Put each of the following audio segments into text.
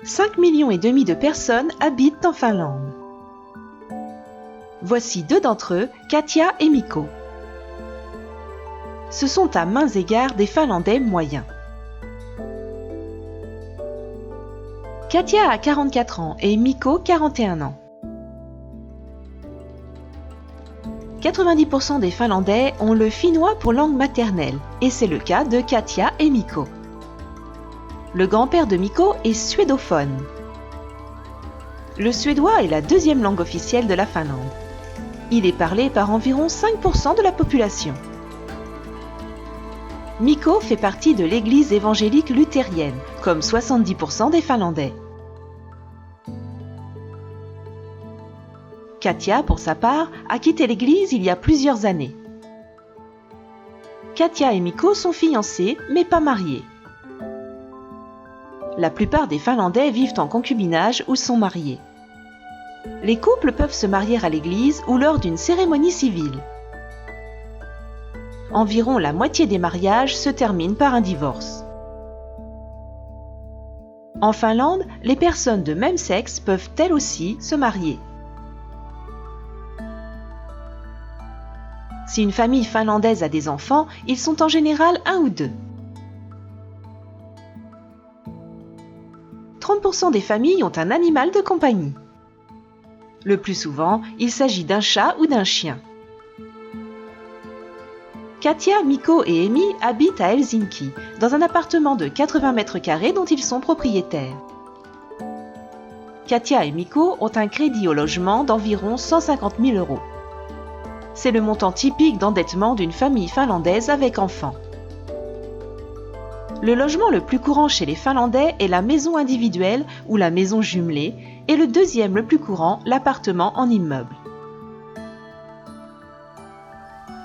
5,5 millions de personnes habitent en Finlande. Voici deux d'entre eux, Katja et Mikko. Ce sont à mains égards des Finlandais moyens. Katja a 44 ans et Mikko 41 ans. 90% des Finlandais ont le finnois pour langue maternelle et c'est le cas de Katja et Mikko. Le grand-père de Mikko est suédophone. Le suédois est la deuxième langue officielle de la Finlande. Il est parlé par environ 5% de la population. Mikko fait partie de l'église évangélique luthérienne, comme 70% des Finlandais. Katja, pour sa part, a quitté l'église il y a plusieurs années. Katja et Mikko sont fiancés, mais pas mariés. La plupart des Finlandais vivent en concubinage ou sont mariés. Les couples peuvent se marier à l'église ou lors d'une cérémonie civile. Environ la moitié des mariages se terminent par un divorce. En Finlande, les personnes de même sexe peuvent elles aussi se marier. Si une famille finlandaise a des enfants, ils sont en général 1 ou 2. 30% des familles ont un animal de compagnie. Le plus souvent, il s'agit d'un chat ou d'un chien. Katja, Mikko et Emi habitent à Helsinki, dans un appartement de 80 mètres carrés dont ils sont propriétaires. Katja et Mikko ont un crédit au logement d'environ 150 000 €. C'est le montant typique d'endettement d'une famille finlandaise avec enfants. Le logement le plus courant chez les Finlandais est la maison individuelle ou la maison jumelée, et le deuxième le plus courant, l'appartement en immeuble.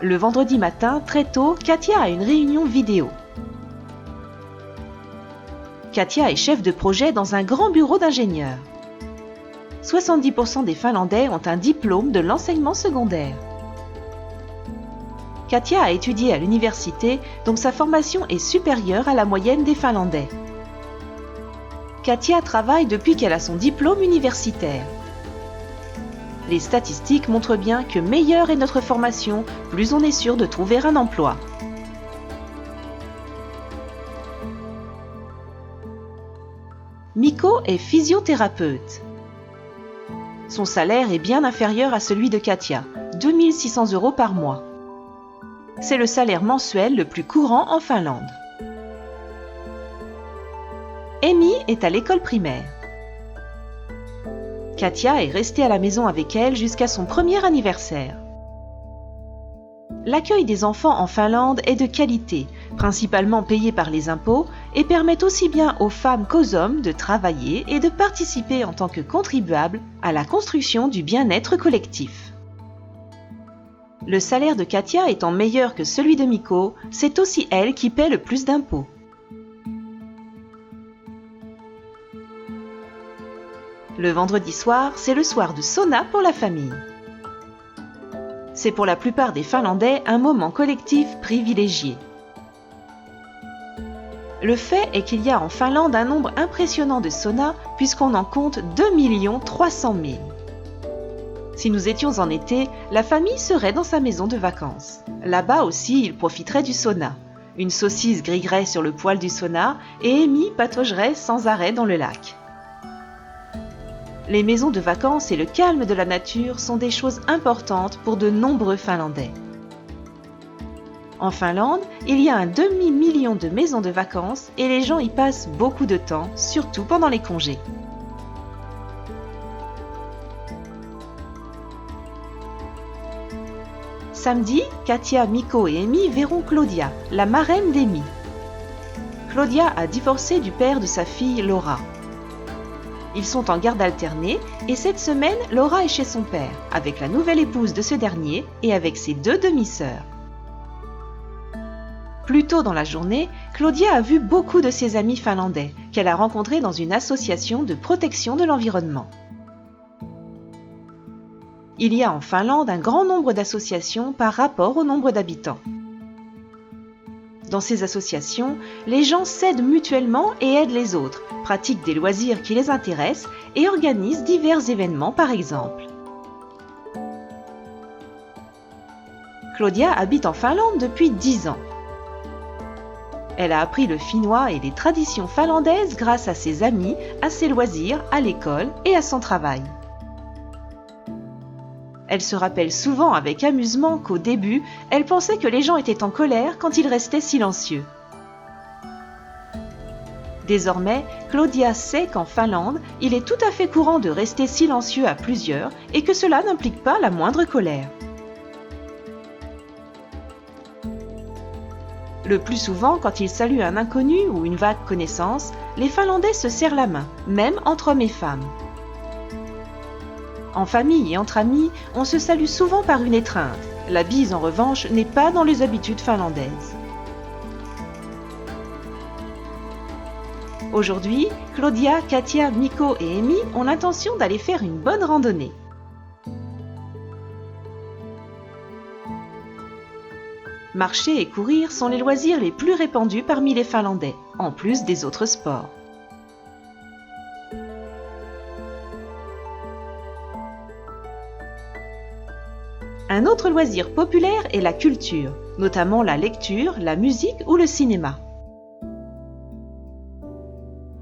Le vendredi matin, très tôt, Katja a une réunion vidéo. Katja est chef de projet dans un grand bureau d'ingénieur. 70% des Finlandais ont un diplôme de l'enseignement secondaire. Katja a étudié à l'université, donc sa formation est supérieure à la moyenne des Finlandais. Katja travaille depuis qu'elle a son diplôme universitaire. Les statistiques montrent bien que meilleure est notre formation, plus on est sûr de trouver un emploi. Mikko est physiothérapeute. Son salaire est bien inférieur à celui de Katja, 2 600 € par mois. C'est le salaire mensuel le plus courant en Finlande. Emi est à l'école primaire. Katja est restée à la maison avec elle jusqu'à son premier anniversaire. L'accueil des enfants en Finlande est de qualité, principalement payé par les impôts, et permet aussi bien aux femmes qu'aux hommes de travailler et de participer en tant que contribuables à la construction du bien-être collectif. Le salaire de Katja étant meilleur que celui de Mikko, c'est aussi elle qui paie le plus d'impôts. Le vendredi soir, c'est le soir de sauna pour la famille. C'est pour la plupart des Finlandais un moment collectif privilégié. Le fait est qu'il y a en Finlande un nombre impressionnant de saunas puisqu'on en compte 2 300 000. Si nous étions en été, la famille serait dans sa maison de vacances. Là-bas aussi, ils profiteraient du sauna. Une saucisse grillerait sur le poêle du sauna et Emi pataugerait sans arrêt dans le lac. Les maisons de vacances et le calme de la nature sont des choses importantes pour de nombreux Finlandais. En Finlande, il y a un demi-million de maisons de vacances et les gens y passent beaucoup de temps, surtout pendant les congés. Samedi, Katja, Mikko et Emi verront Claudia, la marraine d'Emi. Claudia a divorcé du père de sa fille Laura. Ils sont en garde alternée et cette semaine, Laura est chez son père, avec la nouvelle épouse de ce dernier et avec ses 2 demi-sœurs. Plus tôt dans la journée, Claudia a vu beaucoup de ses amis finlandais qu'elle a rencontrés dans une association de protection de l'environnement. Il y a en Finlande un grand nombre d'associations par rapport au nombre d'habitants. Dans ces associations, les gens s'aident mutuellement et aident les autres, pratiquent des loisirs qui les intéressent et organisent divers événements par exemple. Claudia habite en Finlande depuis 10 ans. Elle a appris le finnois et les traditions finlandaises grâce à ses amis, à ses loisirs, à l'école et à son travail. Elle se rappelle souvent avec amusement qu'au début, elle pensait que les gens étaient en colère quand ils restaient silencieux. Désormais, Claudia sait qu'en Finlande, il est tout à fait courant de rester silencieux à plusieurs et que cela n'implique pas la moindre colère. Le plus souvent, quand ils saluent un inconnu ou une vague connaissance, les Finlandais se serrent la main, même entre hommes et femmes. En famille et entre amis, on se salue souvent par une étreinte. La bise, en revanche, n'est pas dans les habitudes finlandaises. Aujourd'hui, Claudia, Katia, Mikko et Emi ont l'intention d'aller faire une bonne randonnée. Marcher et courir sont les loisirs les plus répandus parmi les Finlandais, en plus des autres sports. Un autre loisir populaire est la culture, notamment la lecture, la musique ou le cinéma.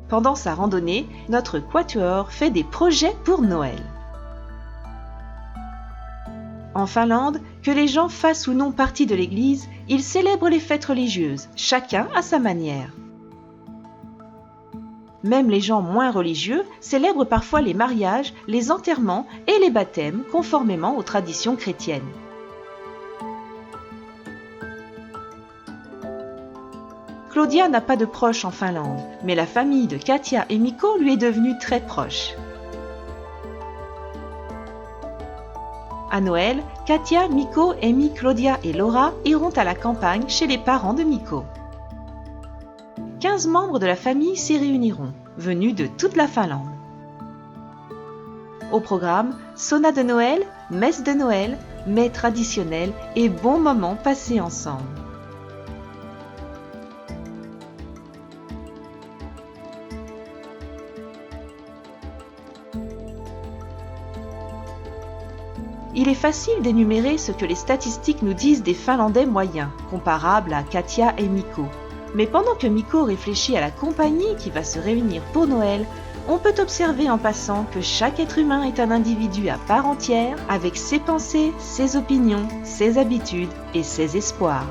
Pendant sa randonnée, notre quatuor fait des projets pour Noël. En Finlande, que les gens fassent ou non partie de l'église, ils célèbrent les fêtes religieuses, chacun à sa manière. Même les gens moins religieux célèbrent parfois les mariages, les enterrements et les baptêmes conformément aux traditions chrétiennes. Claudia n'a pas de proches en Finlande, mais la famille de Katia et Mikko lui est devenue très proche. À Noël, Katia, Mikko, Emi, Claudia et Laura iront à la campagne chez les parents de Mikko. 15 membres de la famille s'y réuniront, venus de toute la Finlande. Au programme, sauna de Noël, messe de Noël, mets traditionnels et bons moments passés ensemble. Il est facile d'énumérer ce que les statistiques nous disent des Finlandais moyens, comparables à Katia et Mikko. Mais pendant que Mikko réfléchit à la compagnie qui va se réunir pour Noël, on peut observer en passant que chaque être humain est un individu à part entière, avec ses pensées, ses opinions, ses habitudes et ses espoirs.